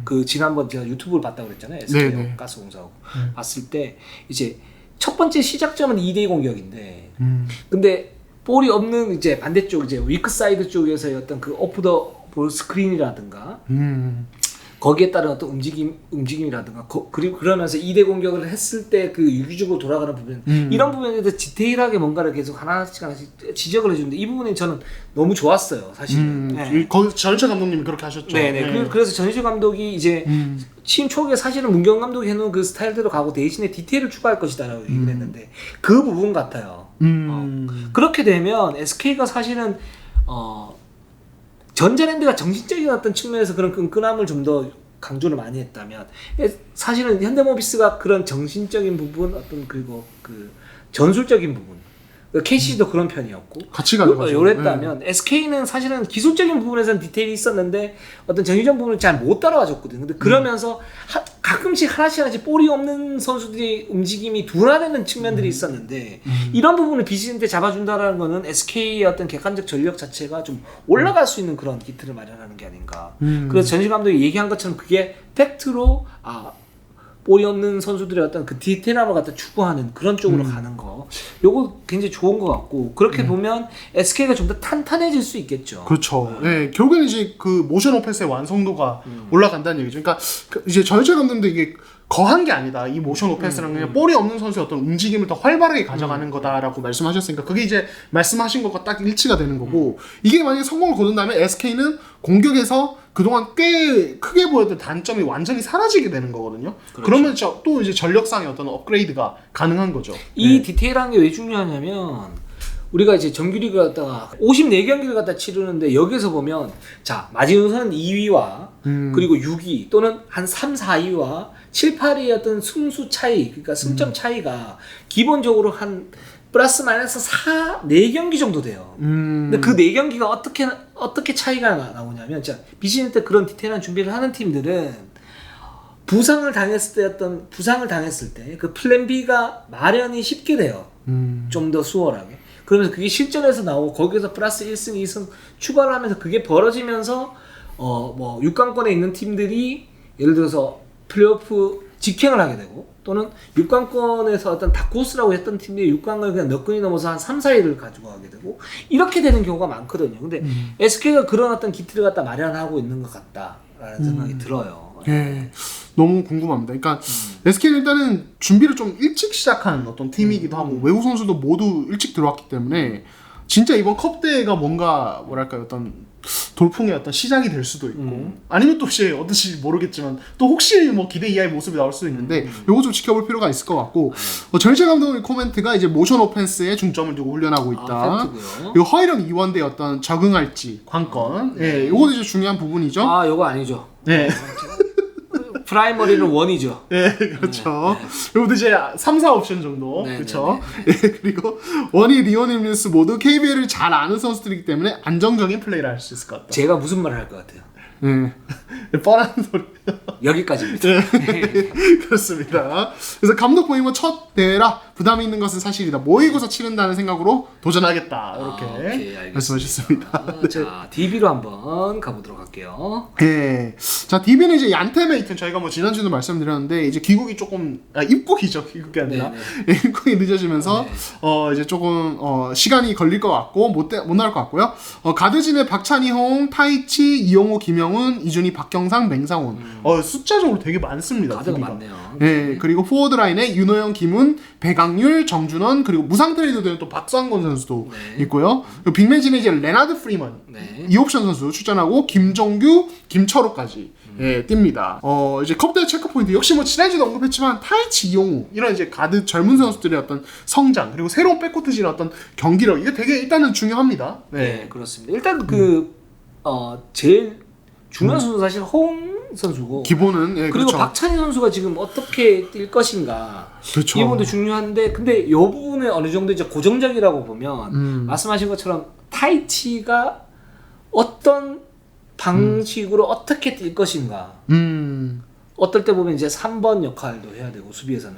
그 지난번 제가 유튜브를 봤다고 그랬잖아요. SK 가스공사하고 봤을 때 이제 첫 번째 시작점은 2대2 공격인데, 근데 볼이 없는 이제 반대쪽 이제 위크 사이드 쪽에서의 어떤 그 오프 더 볼 스크린이라든가 거기에 따른 어떤 움직임이라든가 그리고 그러면서 2대 공격을 했을 때 그 유기적으로 돌아가는 부분 이런 부분에 대해서 디테일하게 뭔가를 계속 하나씩 지적을 해주는데 이 부분이 저는 너무 좋았어요, 사실은. 네. 전희철 감독님이 그렇게 하셨죠. 네네. 네. 그래서 전희철 감독이 이제 취임 초기에 사실은 문경 감독이 해놓은 그 스타일대로 가고 대신에 디테일을 추가할 것이다라고 얘기를 했는데 그 부분 같아요. 그렇게 되면 SK가 사실은 전자랜드가 정신적인 어떤 측면에서 그런 끈끈함을 좀 더 강조를 많이 했다면, 사실은 현대모비스가 그런 정신적인 부분, 어떤 그리고 그 전술적인 부분, KC도 그런 편이었고 같이 가져가죠. 요랬다면 SK는 사실은 기술적인 부분에서는 디테일이 있었는데 어떤 정신적 부분을 잘 못 따라와줬거든요. 근데 그러면서 가끔씩 하나씩 볼이 없는 선수들이 움직임이 둔화되는 측면들이 있었는데 이런 부분을 비시즌 때 잡아준다라는 거는 SK의 어떤 객관적 전력 자체가 좀 올라갈 수 있는 그런 기틀을 마련하는 게 아닌가. 그래서 전시 감독이 얘기한 것처럼 그게 팩트로 볼이 없는 선수들의 어떤 그 디테일함을 갖다 추구하는 그런 쪽으로 가는 거, 요거 굉장히 좋은 것 같고, 그렇게 보면 SK가 좀 더 탄탄해질 수 있겠죠. 그렇죠. 네, 결국엔 이제 그 모션 오펜스의 완성도가 올라간다는 얘기죠. 그러니까 이제 전희철 감독도 이게 거한 게 아니다. 이 모션 오펜스랑 그냥 볼이 없는 선수의 어떤 움직임을 더 활발하게 가져가는 거다라고 말씀하셨으니까 그게 이제 말씀하신 것과 딱 일치가 되는 거고, 이게 만약에 성공을 거둔다면 SK는 공격에서 그동안 꽤 크게 보였던 단점이 완전히 사라지게 되는 거거든요. 그렇죠. 그러면 또 이제 전력상의 어떤 업그레이드가 가능한 거죠. 이 디테일한 게 왜 중요하냐면, 우리가 이제 정규리그 갖다가 54경기를 갖다 치르는데 여기서 보면 자, 마지노선 2위와 그리고 6위 또는 한 3, 4위와 7, 8위의 어떤 승수 차이, 그러니까 승점 차이가 기본적으로 한 플러스 마이너스 4경기 정도 돼요. 근데 그 4경기가 어떻게 차이가 나오냐면, 자, 비시즌 때 그런 디테일한 준비를 하는 팀들은 부상을 당했을 때 그 플랜 B가 마련이 쉽게 돼요. 좀 더 수월하게. 그러면서 그게 실전에서 나오고 거기서 플러스 1승, 2승 추가를 하면서 그게 벌어지면서 뭐 6강권에 있는 팀들이 예를 들어서 플레이오프 직행을 하게 되고, 또는 6강권에서 어떤 다크호스라고 했던 팀들이 6강을 그냥 몇 근이 넘어서 한 3, 4위를 가지고 가게 되고 이렇게 되는 경우가 많거든요. 근데 SK가 그런 어떤 기틀을 갖다 마련하고 있는 것 같다라는 생각이 들어요. 예, 너무 궁금합니다. 그러니까 SK는 일단은 준비를 좀 일찍 시작한 어떤 팀이기도 하고 외국 선수도 모두 일찍 들어왔기 때문에 진짜 이번 컵 대회가 뭔가 뭐랄까요, 어떤 돌풍의 어떤 시작이 될 수도 있고 아니면 또 혹시 어떨지 모르겠지만 또 혹시 뭐 기대 이하의 모습이 나올 수도 있는데 요거 좀 지켜볼 필요가 있을 것 같고, 전희철 감독의 코멘트가 이제 모션 오펜스에 중점을 두고 훈련하고 있다. 그리고 허일영 이원대의 어떤 적응할지 관건, 예, 요것도 이제 중요한 부분이죠. 요거 아니죠. 네. 프라이머리는 원이죠. 네, 그렇죠. 요것도 이제 3, 4 옵션 정도. 네, 그렇죠. 네, 그리고 원희, 리오넬 밀스 모두 KBL을 잘 아는 선수들이기 때문에 안정적인 플레이를 할 수 있을 것 같다. 제가 무슨 말을 할 것 같아요? 뻔한 소리. 여기까지입니다. 그렇습니다. 그래서 감독 부임은 첫 대회라 부담이 있는 것은 사실이다. 모의고사 치른다는 생각으로 도전하겠다. 이렇게 오케이, 말씀하셨습니다. 자, DB로 한번 가보도록 할게요. 네. 자, DB는 이제 얀테메이튼, 저희가 뭐 지난주에도 말씀드렸는데 이제 귀국이 조금 입국이죠. 귀국이 아니라 입국이 늦어지면서 이제 조금 시간이 걸릴 것 같고 못 나올 것 같고요. 가드진의 박찬희홍, 타이치, 이용호, 김영훈, 이준희, 박경상, 맹상훈. 숫자적으로 되게 많습니다. 가드가 DB가. 많네요. 네. 그리고 포워드 라인에 윤호영, 김훈, 배강률, 정준원, 그리고 무상 트레이드 된 또 박상권 선수도 있고요. 그리고 빅매진에 이제 레나드 프리먼, 이 옵션 선수 출전하고 김종규, 김철호까지 뜁니다. 이제 컵대회 체크 포인트 역시 뭐 지난주도 언급했지만 타이치, 이용우 이런 이제 가드 젊은 선수들의 어떤 성장, 그리고 새로운 백코트진의 어떤 경기력, 이게 되게 일단은 중요합니다. 네, 그렇습니다. 일단 제일 중요한 선수 사실 허웅 선수고, 기본은 그리고 그렇죠. 박찬희 선수가 지금 어떻게 뛸 것인가, 그렇죠. 이 부분도 중요한데, 근데 이 부분에 어느 정도 이제 고정적이라고 보면 말씀하신 것처럼 타이치가 어떤 방식으로 어떻게 뛸 것인가, 어떨 때 보면 이제 3번 역할도 해야 되고 수비에서는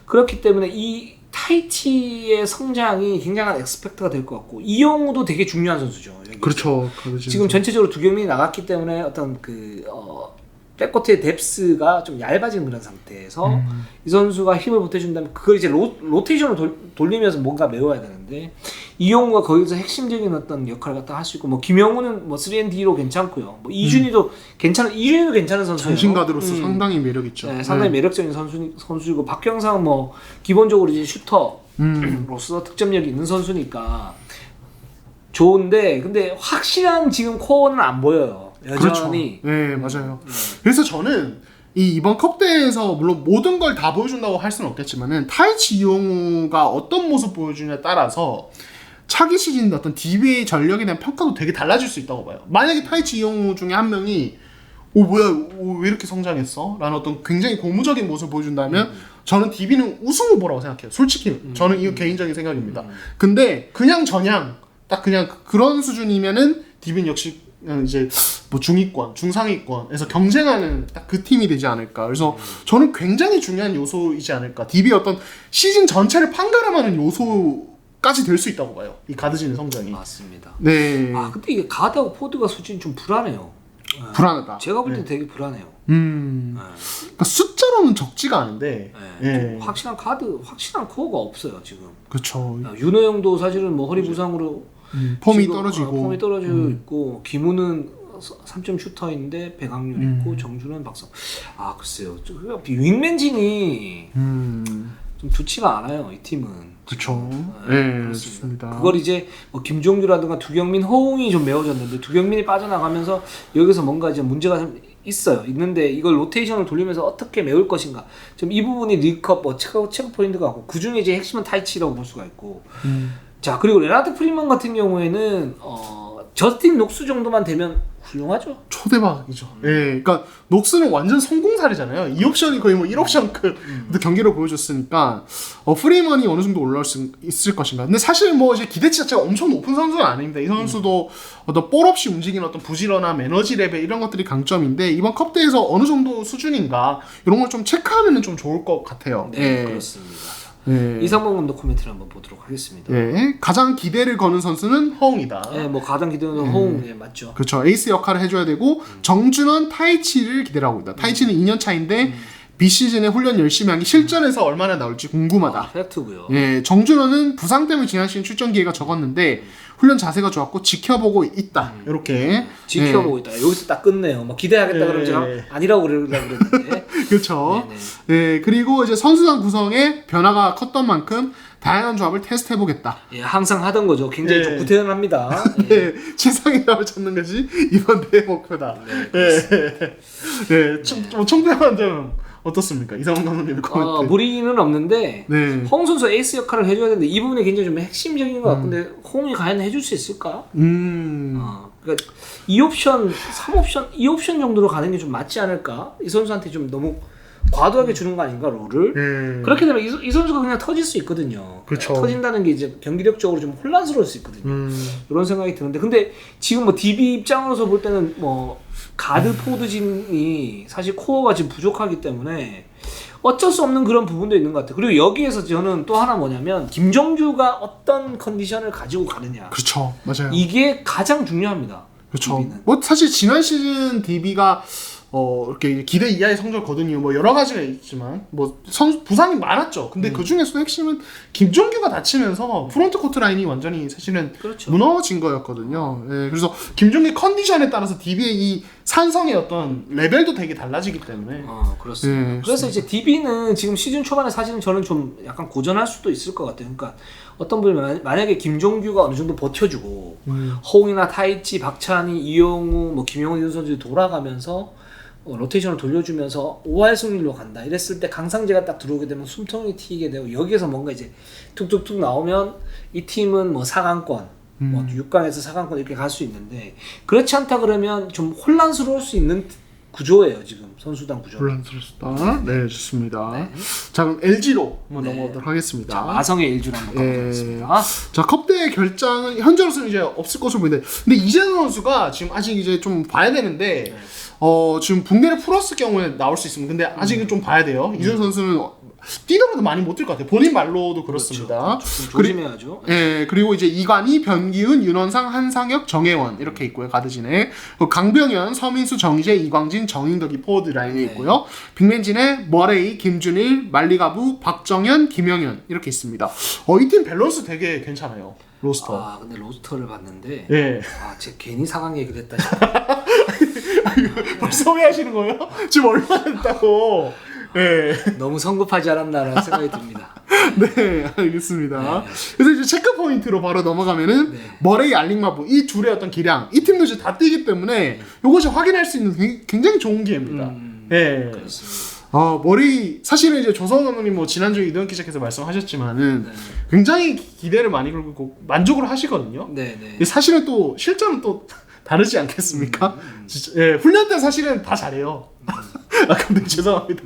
그렇기 때문에 이 타이치의 성장이 굉장한 엑스펙트가 될 것 같고 이영우도 되게 중요한 선수죠. 여기서. 그렇죠. 지금 전체적으로 두경민이 나갔기 때문에 어떤 백코트의 뎁스가 좀 얇아진 그런 상태에서 이 선수가 힘을 보태준다면 그걸 이제 로테이션을 돌리면서 뭔가 메워야 되는데 이용우가 거기서 핵심적인 어떤 역할을 갖다 할 수 있고 뭐 김영우는 뭐 3&D로 괜찮고요. 뭐 이준희도 괜찮은 선수예요. 전신가드로서 상당히 매력 있죠. 네, 상당히 매력적인 선수이고 박경상은 뭐 기본적으로 이제 슈터로서 득점력이 있는 선수니까 좋은데 근데 확실한 지금 코어는 안 보여요. 여전히. 그렇죠. 네, 맞아요. 그래서 저는 이번 컵대회에서 물론 모든 걸 다 보여준다고 할 수는 없겠지만은 타이치 이용우가 어떤 모습 보여주냐에 따라서 차기 시즌 어떤 DBA 전력에 대한 평가도 되게 달라질 수 있다고 봐요. 만약에 타이치 이용우 중에 한 명이 왜 이렇게 성장했어? 라는 어떤 굉장히 고무적인 모습을 보여준다면 저는 DB는 우승 후보라고 생각해요. 솔직히 저는 이거 개인적인 생각입니다. 근데 그냥 딱 그냥 그런 수준이면은 DB는 역시 이제 뭐 중위권, 중상위권에서 경쟁하는 딱 그 팀이 되지 않을까. 그래서 저는 굉장히 중요한 요소이지 않을까. DB의 어떤 시즌 전체를 판가름하는 요소까지 될 수 있다고 봐요. 이 가드진의 성장이. 맞습니다. 네. 근데 이게 가드하고 포드가 수준이 좀 불안해요. 불안하다. 제가 볼 때 되게 불안해요. 그러니까 숫자로는 적지가 않은데. 좀 확실한 코어가 없어요 지금. 그렇죠. 윤호영도 사실은 뭐 허리 부상으로 폼이 떨어지고. 폼이 떨어지고 있고 김우는 3점 슈터인데 배강률 있고 정준은 박성. 글쎄요. 윙맨진이 좀 좋지가 않아요 이 팀은. 그렇죠. 네, 그렇습니다. 그걸 이제 뭐 김종규라든가 두경민, 허웅이 좀 메워졌는데 두경민이 빠져나가면서 여기서 뭔가 이제 문제가 좀 있는데 이걸 로테이션을 돌리면서 어떻게 메울 것인가. 좀 이 부분이 리컵, 체크 포인트가 같고 그 중에 이제 핵심은 타이치라고 볼 수가 있고. 자 그리고 레나트 프리먼 같은 경우에는 저스틴 녹스 정도만 되면 훌륭하죠. 초대박이죠. 그러니까 녹스는 완전 성공 사례잖아요. 2옵션이 거의 뭐 1옵션급 경기를 보여줬으니까 프리먼이 어느 정도 올라올 수 있을 것인가. 근데 사실 뭐 이제 기대치 자체가 엄청 높은 선수는 아닙니다. 이 선수도 어떤 볼 없이 움직이는 어떤 부지런함, 에너지 레벨 이런 것들이 강점인데 이번 컵대에서 어느 정도 수준인가 이런 걸 좀 체크하면은 좀 좋을 것 같아요. 네, 그렇습니다. 이상범 감독 코멘트를 한번 보도록 하겠습니다. 가장 기대를 거는 선수는 허웅이다. 뭐 가장 기대는 허웅 맞죠. 그렇죠. 에이스 역할을 해줘야 되고 정준원, 타이치를 기대를 하고 있다. 타이치는 2년 차인데 비시즌에 훈련 열심히 한 게 실전에서 얼마나 나올지 궁금하다. 팩트고요. 정준원은 부상 때문에 지난 시즌 출전 기회가 적었는데 훈련 자세가 좋았고 지켜보고 있다. 이렇게 지켜보고 있다. 여기서 딱 끝내요. 막 기대하겠다 그러면 제가 아니라고 그러려고 그랬는데. 그렇죠. 그리고 이제 선수단 구성에 변화가 컸던 만큼 다양한 조합을 테스트해보겠다. 항상 하던 거죠. 굉장히 좀 구태연합니다. 최상의 조합을 찾는 것이 이번 대회 목표다. 총대만 좀 어떻습니까? 이상훈 감독님의 코멘트. 무리는 없는데 홍 선수 에이스 역할을 해줘야 되는데 이 부분이 굉장히 좀 핵심적인 것 같은데 홍이 과연 해줄 수 있을까? 그러니까 2옵션, 3옵션, 2옵션 정도로 가는 게 좀 맞지 않을까? 이 선수한테 좀 너무 과도하게 주는 거 아닌가 롤을? 그렇게 되면 이 선수가 그냥 터질 수 있거든요. 그렇죠. 터진다는 게 이제 경기력적으로 좀 혼란스러울 수 있거든요. 이런 생각이 드는데 근데 지금 뭐 DB 입장으로서 볼 때는 뭐 가드 포드진이 사실 코어가 지금 부족하기 때문에 어쩔 수 없는 그런 부분도 있는 것 같아요. 그리고 여기에서 저는 또 하나 뭐냐면 김정규가 어떤 컨디션을 가지고 가느냐. 그렇죠, 맞아요. 이게 가장 중요합니다. 그렇죠. DB는. 뭐 사실 지난 시즌 DB가 이렇게 기대 이하의 성적을 거둔 이유 뭐 여러 가지가 있지만 뭐 부상이 많았죠. 근데 그 중에서도 핵심은 김종규가 다치면서 프론트 코트 라인이 완전히 사실은 무너진 거였거든요. 그래서 김종규 컨디션에 따라서 DB의 이 산성의 어떤 레벨도 되게 달라지기 때문에. 그렇습니다. 그래서 이제 DB는 지금 시즌 초반에 사실은 저는 좀 약간 고전할 수도 있을 것 같아요. 그러니까 어떤 분이 만약에 김종규가 어느 정도 버텨주고 허웅이나 타이치, 박찬희, 이용우, 뭐 김영훈 이런 선수들이 돌아가면서 로테이션을 돌려주면서 5할 승률로 간다 이랬을 때 강상재가 딱 들어오게 되면 숨통이 튀게 되고 여기에서 뭔가 이제 툭툭툭 나오면 이 팀은 뭐 4강권 뭐 6강에서 4강권 이렇게 갈 수 있는데 그렇지 않다 그러면 좀 혼란스러울 수 있는 구조예요 지금 선수단 구조. 혼란스럽다. 네, 좋습니다. 자 그럼 LG로 한번 넘어가도록 하겠습니다. 자, 마성의 LG로 한번 가보겠습니다. 자 컵대회 결장은 현재로서는 이제 없을 것으로 보이는데 근데 이재성 선수가 지금 아직 이제 좀 봐야 되는데 지금 붕괴를 풀었을 경우에 나올 수 있습니다. 근데 아직은 좀 봐야 돼요. 이선 선수는 뛰더라도 많이 못 뛸 것 같아요. 본인 말로도 그렇습니다. 그렇죠. 좀 조심해야죠. 예, 그리고 이제 이관희, 변기훈, 윤원상, 한상혁, 정혜원 이렇게 있고요. 가드진에 강병현, 서민수, 정희재, 이광진, 정인덕이 포워드 라인에 있고요. 빅맨진에 머레이, 김준일, 말리가부, 박정현, 김영현 이렇게 있습니다. 이 팀 밸런스 되게 괜찮아요. 로스터. 아 근데 로스터를 봤는데 예. 제가 괜히 상황 얘기를 했다 싶어요. 벌써 오해하시는 거예요? 지금 얼마 됐다고. 네. 너무 성급하지 않았나라는 생각이 듭니다. 네, 알겠습니다. 그래서 이제 체크 포인트로 바로 넘어가면은 머레이, 알링마부 이 둘의 어떤 기량, 이 팀도 이제 다 뛰기 때문에 이것이 확인할 수 있는 굉장히 좋은 기회입니다. 네. 그렇습니다. 머레이 사실은 이제 조성 감독님 뭐 지난주에 이동현 기자께서 말씀하셨지만은 굉장히 기대를 많이 걸고 만족을 하시거든요. 근데 사실은 또 실전은 또 다르지 않겠습니까? 진짜, 예, 훈련 때 사실은 다 잘해요. 감독님 죄송합니다.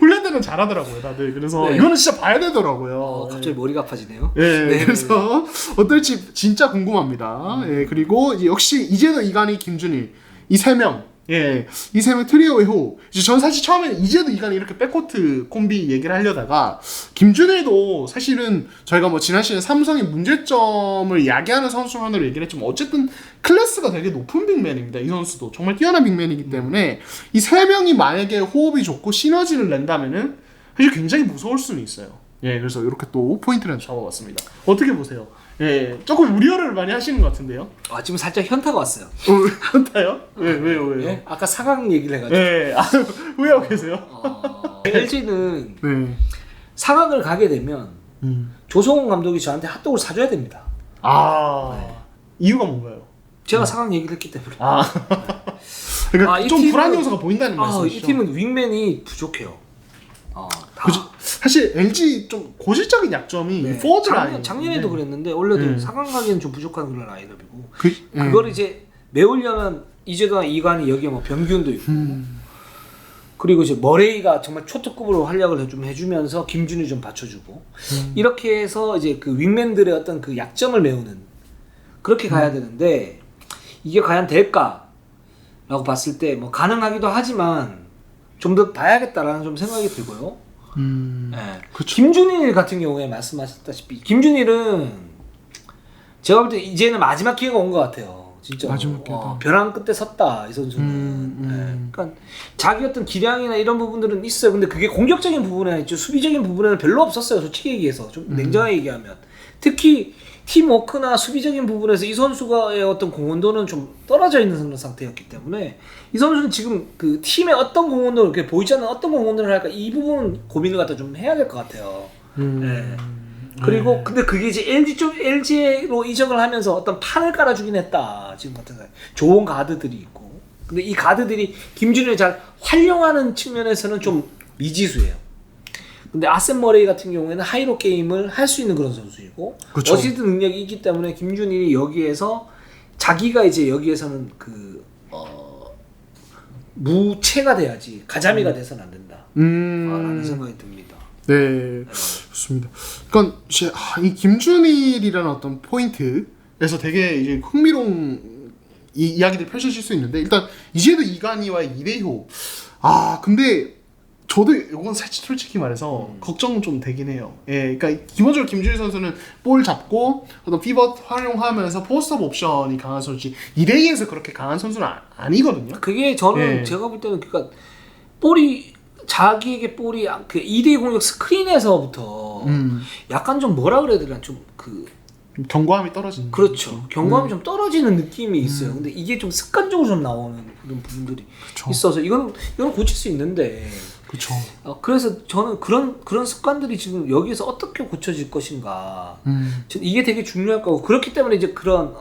훈련 때는 잘하더라고요, 다들. 그래서 이거는 진짜 봐야 되더라고요. 갑자기 머리가 아파지네요. 그래서 어떨지 진짜 궁금합니다. 그리고 이제 역시 이재도, 이관희, 김준일 이 세 명. 이 세 명 트리오의 호. 이제 전 사실 처음에는 이재도, 이관희 이렇게 백코트 콤비 얘기를 하려다가 김준일도 사실은 저희가 뭐 지난 시즌 삼성의 문제점을 야기하는 선수 하나로 얘기를 했지만 어쨌든 클래스가 되게 높은 빅맨입니다. 이 선수도 정말 뛰어난 빅맨이기 때문에 이 세 명이 만약에 호흡이 좋고 시너지를 낸다면은 사실 굉장히 무서울 수는 있어요. 그래서 이렇게 또 포인트를 잡아봤습니다. 어떻게 보세요? 조금 우려를 많이 하시는 것 같은데요? 지금 살짝 현타가 왔어요. 현타요? 왜요? 아까 상황 얘기를 해가지고. 후회하고 계세요? LG는 상황을 가게 되면 조성훈 감독이 저한테 핫도그를 사줘야 됩니다. 이유가 뭔가요? 제가 상황 얘기를 했기 때문에. 그러니까 좀 불안 요소가 보인다는 말씀이시죠? 이 팀은 윙맨이 부족해요. 사실 LG 좀 고질적인 약점이 포워드 라인. 작년에도 그랬는데 원래도 상황 가기에는 좀 부족한 그런 라인업이고 그걸 이제 메우려면 이재도나 이관이 여기에 뭐 변기훈도 있고 그리고 이제 머레이가 정말 초특급으로 활약을 좀 해주면서 김준이 좀 받쳐주고 이렇게 해서 이제 그 윙맨들의 어떤 그 약점을 메우는 그렇게 가야 되는데 이게 과연 될까라고 봤을 때 뭐 가능하기도 하지만 좀 더 봐야겠다라는 좀 생각이 들고요. 김준일 같은 경우에 말씀하셨다시피 김준일은 제가 볼 때 이제는 마지막 기회가 온 것 같아요. 진짜 벼랑 끝에 섰다 이 선수는. 그러니까 자기 어떤 기량이나 이런 부분들은 있어요. 근데 그게 공격적인 부분에 있죠. 수비적인 부분에는 별로 없었어요. 솔직히 얘기해서 좀 냉정하게 얘기하면 특히 팀워크나 수비적인 부분에서 이 선수가의 어떤 공헌도는 좀 떨어져 있는 그런 상태였기 때문에 이 선수는 지금 그 팀의 어떤 공헌도를 이렇게 보이지 않는 어떤 공헌도를 할까 이 부분 고민을 갖다 좀 해야 될 것 같아요. 그리고 근데 그게 이제 LG로 이적을 하면서 어떤 판을 깔아주긴 했다. 지금 같은 경우에 좋은 가드들이 있고 근데 이 가드들이 김준일을 잘 활용하는 측면에서는 좀 미지수예요. 근데 아셈 머레이 같은 경우에는 하이로 게임을 할 수 있는 그런 선수이고 어시스트 능력이 있기 때문에 김준일이 여기에서 자기가 이제 여기에서는 무체가 돼야지 가자미가 돼서는 안 된다 라는 생각이 듭니다. 네, 좋습니다. 그러니까 이 김준일이라는 어떤 포인트에서 되게 이제 흥미로운 이야기들 펼쳐질 수 있는데 일단 이제도 이관희와 이대효 근데 저도 이건 솔직히 말해서 걱정은 좀 되긴 해요. 그러니까 기본적으로 김준일 선수는 볼 잡고 어떤 피벗 활용하면서 포스트업 옵션이 강한 선수지 2대2에서 그렇게 강한 선수는 아니거든요. 그게 저는 제가 볼 때는 그러니까 자기에게 볼이 그 2대2 공격 스크린에서부터 약간 좀 뭐라 그래야 되나 좀 경과함이 떨어지는. 그렇죠. 경과함이 좀 떨어지는 느낌이 있어요. 근데 이게 좀 습관적으로 좀 나오는 그런 부분들이 있어서 이건 고칠 수 있는데. 그렇죠. 그래서 저는 그런 습관들이 지금 여기서 어떻게 고쳐질 것인가. 저는 이게 되게 중요할 거고 그렇기 때문에 이제 그런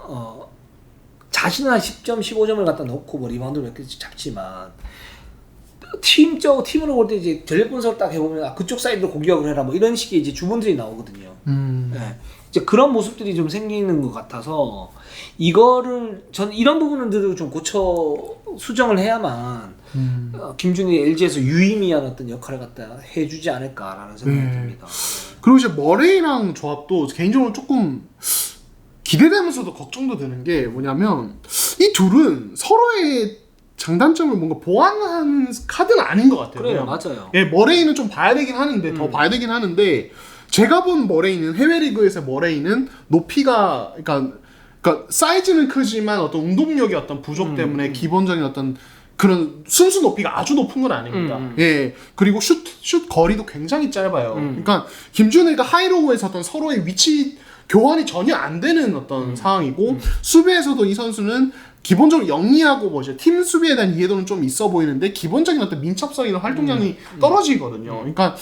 자신은 한 10점, 15점을 갖다 넣고 뭐 리바운드를 몇 개씩 잡지만 팀으로 볼 때 이제 전력 분석을 딱 해보면 그쪽 사이드로 공격을 해라 뭐 이런 식의 이제 주문들이 나오거든요. 이제 그런 모습들이 좀 생기는 것 같아서 이거를 저는 이런 부분들을 좀 수정을 해야만 김준일이 LG에서 유의미한 어떤 역할을 갖다 해주지 않을까라는 생각이 듭니다. 그리고 이제 머레이랑 조합도 개인적으로 조금 기대되면서도 걱정도 되는 게 뭐냐면 이 둘은 서로의 장단점을 뭔가 보완한 카드는 아닌 것 같아요. 그래요, 그냥. 맞아요. 예, 머레이는 좀 봐야 되긴 하는데 더 봐야 되긴 하는데 제가 본 머레이는 해외 리그에서 머레이는 높이가 그러니까 사이즈는 크지만 어떤 운동력의 어떤 부족 때문에 기본적인 어떤 그런 순수 높이가 아주 높은 건 아닙니다. 예. 그리고 슛 거리도 굉장히 짧아요. 그러니까 김준일과 하이로우에서 어떤 서로의 위치 교환이 전혀 안 되는 어떤 상황이고 수비에서도 이 선수는 기본적으로 영리하고 뭐 이제 팀 수비에 대한 이해도는 좀 있어 보이는데 기본적인 어떤 민첩성이나 활동량이 떨어지거든요. 그러니까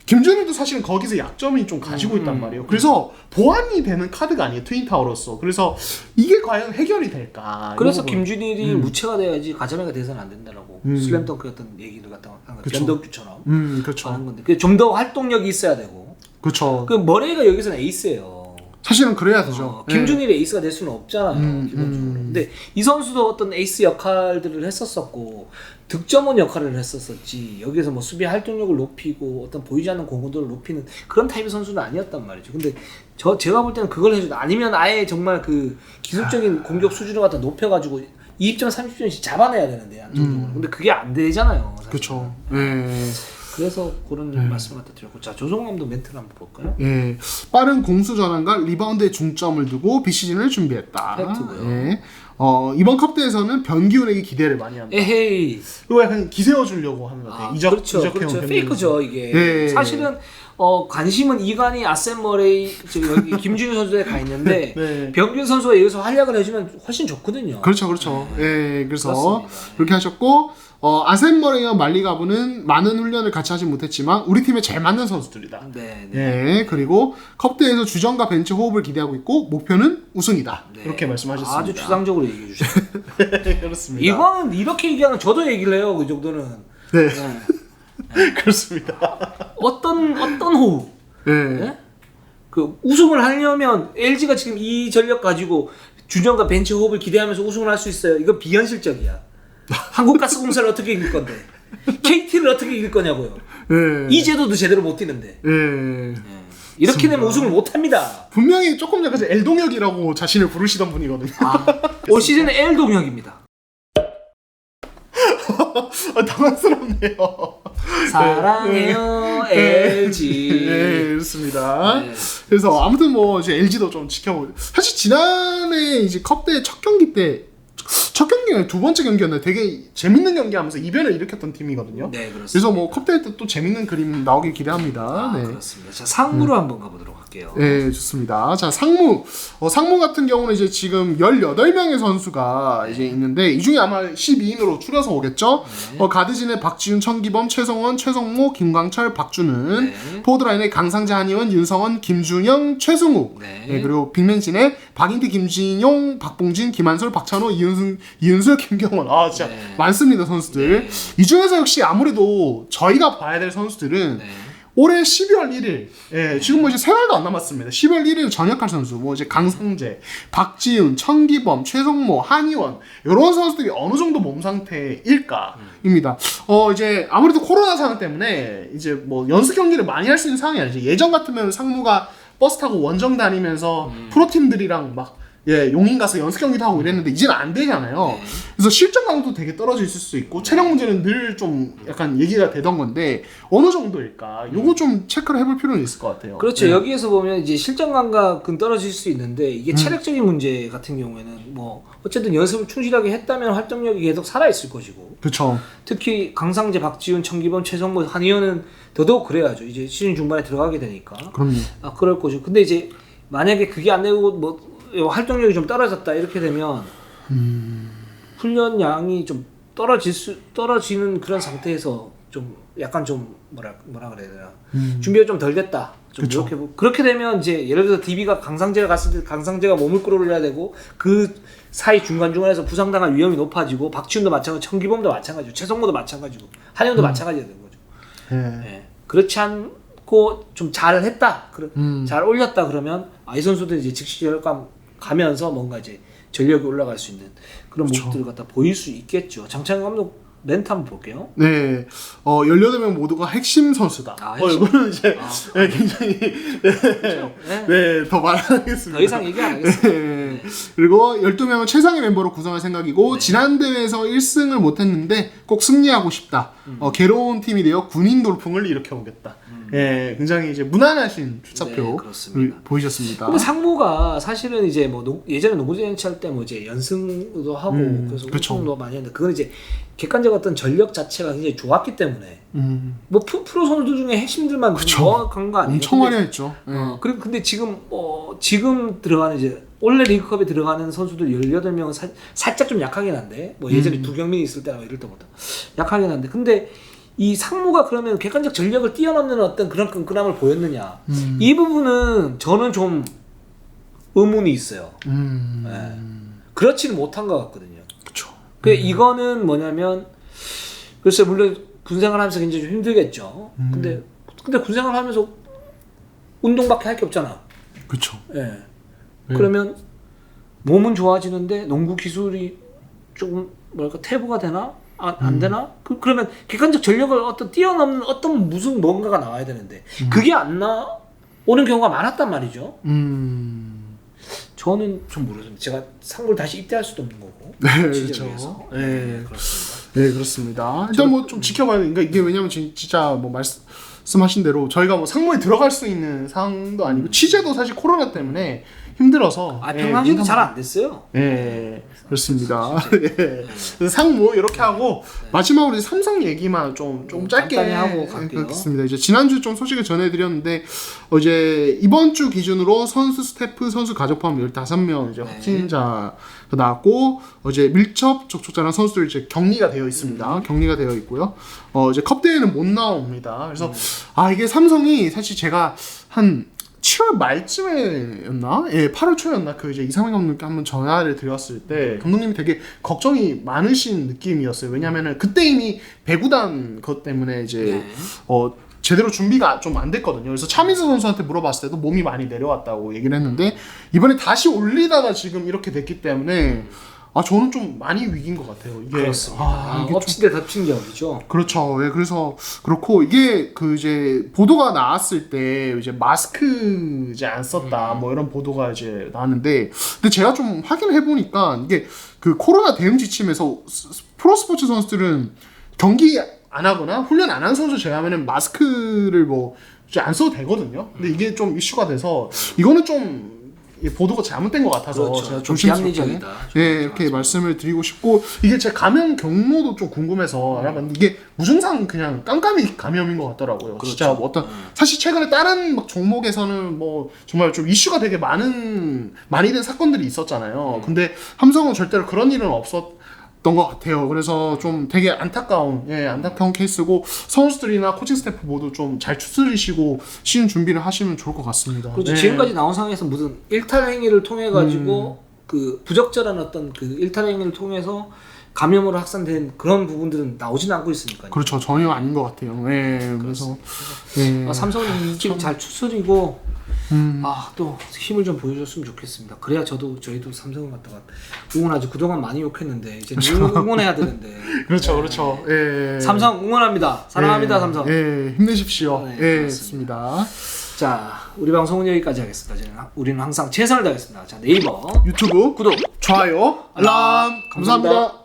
김준일도 사실은 거기서 약점이 좀 가지고 있단 말이에요. 그래서 보완이 되는 카드가 아니에요, 트윈타워로서. 그래서 이게 과연 해결이 될까? 그래서 김준일이 무체가 돼야지 가자미가 돼서는 안 된다라고 슬램덩크 같은 얘기를 갖다가 한 거죠. 변덕규처럼 그렇죠. 하는 건데 좀 더 활동력이 있어야 되고. 그렇죠. 그 머레이가 여기서는 에이스예요. 사실은 그래야 되죠. 김준일의 에이스가 될 수는 없잖아요. 기본적으로. 근데 이 선수도 어떤 에이스 역할들을 했었었고 득점원 역할을 했었었지 여기서 뭐 수비 활동력을 높이고 어떤 보이지 않는 공헌도를 높이는 그런 타입의 선수는 아니었단 말이죠. 근데 제가 볼 때는 그걸 해주다 아니면 아예 정말 그 기술적인 공격 수준을 갖다 높여가지고 20점, 30점씩 잡아내야 되는데 안정적으로. 근데 그게 안 되잖아요. 그렇죠. 그래서 그런 말씀을 갖다 드렸고 자 조성남도 멘트를 한번 볼까요? 예, 빠른 공수 전환과 리바운드에 중점을 두고 비시즌을 준비했다. 팩트고요. 예. 이번 컵대에서는 변기훈에게 기대를 많이 한다. 에헤이. 이거 약간 기세워 주려고 하는 것 같아요. 그렇죠. 이적해온 페이크죠 이게. 네. 사실은 관심은 이관이 아셈 머레이 여기 김준일 선수에 가 있는데 네. 변균 선수가 여기서 활약을 해주면 훨씬 좋거든요. 그렇죠. 예, 그래서 그렇습니다. 그렇게 하셨고 아셈 머레이와 말리가브는 많은 훈련을 같이 하진 못했지만 우리 팀에 잘 맞는 선수들이다. 네. 예, 그리고 컵대에서 주전과 벤치 호흡을 기대하고 있고 목표는 우승이다. 네. 이렇게 말씀하셨습니다. 아주 추상적으로 얘기해 주셨어요. 네, 그렇습니다. 이거는 이렇게 얘기하면 저도 얘기를 해요. 그 정도는. 네, 네. 그렇습니다. 어떤 호흡. 네. 네? 그 우승을 하려면 LG가 지금 이 전력 가지고 주전과 벤치 호흡을 기대하면서 우승을 할 수 있어요. 이건 비현실적이야. 한국가스공사를 어떻게 이길 건데? KT를 어떻게 이길 거냐고요. 네. 이제도도 제대로 못 뛰는데. 네. 이렇게 되면 우승을 못 합니다. 분명히 조금 전까지 엘동혁이라고 자신을 부르시던 분이거든요. 올 시즌은 L동혁입니다. 당황스럽네요. 사랑해요 LG. 네, 그렇습니다. 네. 그래서 아무튼 뭐 이제 LG도 좀 지켜보고 사실 지난해 이제 컵대 첫 경기 때 첫 경기가 두 번째 경기였는데 되게 재밌는 경기하면서 이변을 일으켰던 팀이거든요. 네, 그렇습니다. 그래서 뭐 컵대 때 또 재밌는 그림 나오길 기대합니다. 네. 그렇습니다. 자, 상무로 한번 가보도록 할게요. 네, 좋습니다. 자, 상무 같은 경우는 이제 지금 18명의 선수가 이제 있는데 이 중에 아마 12인으로 추려서 오겠죠. 가드진의 박지훈, 천기범, 최성원, 최성모, 김광철, 박준은, 포드라인의 강상재, 한희원, 윤성원, 김준영, 최승욱, 그리고 빅맨진의 박인태, 김진용, 박봉진, 김한솔, 박찬호, 이윤수, 김경원. 진짜 많습니다, 선수들. 이 중에서 역시 아무래도 저희가 봐야 될 선수들은 올해 12월 1일, 지금 뭐 이제 3달도 안 남았습니다. 12월 1일 전역할 선수, 뭐 이제 강상재, 박지훈, 천기범, 최성모, 한희원, 이런 선수들이 어느 정도 몸 상태일까입니다. 이제 아무래도 코로나 상황 때문에 이제 뭐 연습 경기를 많이 할 수 있는 상황이 아니죠. 예전 같으면 상무가 버스 타고 원정 다니면서 프로팀들이랑 막 용인 가서 연습 경기도 하고 이랬는데 이제는 안 되잖아요. 그래서 실전 강도 되게 떨어져 있을 수 있고 체력 문제는 늘 좀 약간 얘기가 되던 건데 어느 정도일까? 요거 좀 체크를 해볼 필요는 있을 것 같아요. 그렇죠. 여기에서 보면 이제 실전 감각은 떨어질 수 있는데 이게 체력적인 문제 같은 경우에는 뭐 어쨌든 연습을 충실하게 했다면 활동력이 계속 살아 있을 것이고. 그렇죠. 특히 강상재, 박지훈, 천기범, 최성모, 한희원은 더더욱 그래야죠. 이제 시즌 중반에 들어가게 되니까. 그럼요. 그럴 거죠. 근데 이제 만약에 그게 안 되고 뭐 활동력이 좀 떨어졌다 이렇게 되면 훈련량이 좀 떨어지는 그런 상태에서 좀 약간 좀 뭐라 그래야 되나 준비가 좀 덜 됐다. 좀 이렇게 그렇게 되면 이제 예를 들어서 DB가 강상재가 갔을 때 강상재가 몸을 끌어올려야 되고 그 사이 중간중간에서 부상당할 위험이 높아지고 박지훈도 마찬가지, 천기범도 마찬가지고 최성모도 마찬가지고 한영도 마찬가지가 되는 거죠. 그렇지 않고 좀 잘했다, 잘 올렸다 그러면 이 선수들이 이제 즉시 결과 가면서 뭔가 이제 전력이 올라갈 수 있는 그런 모습들을 갖다 보일 수 있겠죠. 장창현 감독 멘트 한번 볼게요. 네, 18명 모두가 핵심 선수다. 이거는 이제 굉장히 더 말하겠습니다. 더 이상 얘기 안 하겠습니다. 네. 그리고 12명은 최상의 멤버로 구성할 생각이고 지난 대회에서 1승을 못했는데 꼭 승리하고 싶다. 괴로운 팀이 되어 군인 돌풍을 일으켜보겠다. 예, 굉장히 이제 무난하신 출사표 보이셨습니다. 근데 상무가 사실은 이제 뭐 예전에 농구전치 할 때 뭐 이제 연승도 하고 그래서 우승도 많이 했는데 그건 이제 객관적 어떤 전력 자체가 굉장히 좋았기 때문에 뭐 프로 선수들 중에 핵심들만 정확한 거 아니에요? 엄청 화려했죠. 그리고 근데 지금 지금 들어가는 이제 올해 리그컵에 들어가는 선수들 18명은 살짝 좀 약하긴 한데 뭐 예전에 두경민이 있을 때나 이럴 때보다 약하긴 한데 근데 이 상무가 그러면 객관적 전력을 뛰어넘는 어떤 그런 끈끈함을 보였느냐 이 부분은 저는 좀 의문이 있어요. 네. 그렇지는 못한 것 같거든요. 그렇죠. 이거는 뭐냐면 글쎄 물론 군생활 하면서 굉장히 좀 힘들겠죠. 근데 군생활 하면서 운동밖에 할 게 없잖아. 그렇죠. 예. 그러면 몸은 좋아지는데 농구 기술이 조금 뭐랄까 퇴보가 되나? 안 되나? 그러면 객관적 전력을 어떤 뛰어넘는 어떤 무슨 뭔가가 나와야 되는데 그게 안 나오는 경우가 많았단 말이죠. 저는 좀 모르겠습니다. 제가 상무를 다시 입대할 수도 없는 거고. 네, 그렇죠. 네, 그렇습니다. 네, 그렇습니다. 일단 뭐 좀 지켜봐야 되니까 이게 왜냐면 진짜 뭐 말씀하신 대로 저희가 뭐 상무에 들어갈 수 있는 상황도 아니고 취재도 사실 코로나 때문에 힘들어서 평상시에도 잘 안 됐어요. 네, 그렇습니다. 네. 상무 이렇게 하고 마지막으로 이제 삼성 얘기만 좀 짧게 하고 갈게요. 그렇습니다. 이제 지난주 좀 소식을 전해드렸는데 이제 이번 주 기준으로 선수 스태프 선수 가족 포함 15명 이제 확진자가 나왔고 이제 밀접 접촉자랑 선수들 이제 격리가 되어 있습니다. 격리가 되어 있고요. 이제 컵 대회는 못 나옵니다. 그래서 이게 삼성이 사실 제가 한 7월 말쯤에였나? 예, 8월 초였나? 그 이제 이상민 감독님께 한번 전화를 드렸을 때 감독님이 되게 걱정이 많으신 느낌이었어요. 왜냐면은 그때 이미 배구단 것 때문에 이제 제대로 준비가 좀 안 됐거든요. 그래서 차민수 선수한테 물어봤을 때도 몸이 많이 내려왔다고 얘기를 했는데 이번에 다시 올리다가 지금 이렇게 됐기 때문에 저는 좀 많이 위기인 것 같아요. 이게 그렇습니다. 이게 엎친 데 덮친 격이죠. 그렇죠. 예, 그래서 그렇고 이게 그 이제 보도가 나왔을 때 이제 마스크 이제 안 썼다 뭐 이런 보도가 이제 나왔는데 근데 제가 좀 확인을 해보니까 이게 그 코로나 대응 지침에서 프로 스포츠 선수들은 경기 안 하거나 훈련 안 한 선수 제외하면은 마스크를 뭐 이제 안 써도 되거든요. 근데 이게 좀 이슈가 돼서 이거는 좀 보도가 잘못된 것 같아서 제가 조심스럽게 이렇게 말씀을 드리고 싶고 이게 제 감염 경로도 좀 궁금해서 약간 이게 무증상 그냥 깜깜이 감염인 것 같더라고요. 진짜 뭐 어떤 사실 최근에 다른 막 종목에서는 뭐 정말 좀 이슈가 되게 많이 된 사건들이 있었잖아요. 근데 삼성은 절대로 그런 일은 없었던 것 같아요. 그래서 좀 되게 안타까운 케이스고 선수들이나 코칭 스태프 모두 좀 잘 추스리시고 시즌 준비를 하시면 좋을 것 같습니다. 그렇죠. 지금까지 나온 상황에서 무슨 일탈 행위를 통해 가지고 그 부적절한 어떤 그 일탈 행위를 통해서 감염으로 확산된 그런 부분들은 나오지는 않고 있으니까요. 그렇죠. 전혀 아닌 것 같아요. 그래서 삼성이 이 길 잘 추스리고 또 힘을 좀 보여줬으면 좋겠습니다. 그래야 저희도 삼성을 갖다가 응원하지. 그동안 많이 욕했는데 이제 응원해야 되는데. 그렇죠. 삼성 응원합니다. 사랑합니다, 삼성. 힘내십시오. 그렇습니다. 자, 우리 방송은 여기까지 하겠습니다. 우리는 항상 최선을 다하겠습니다. 자, 네이버, 유튜브 구독, 좋아요, 알람 감사합니다.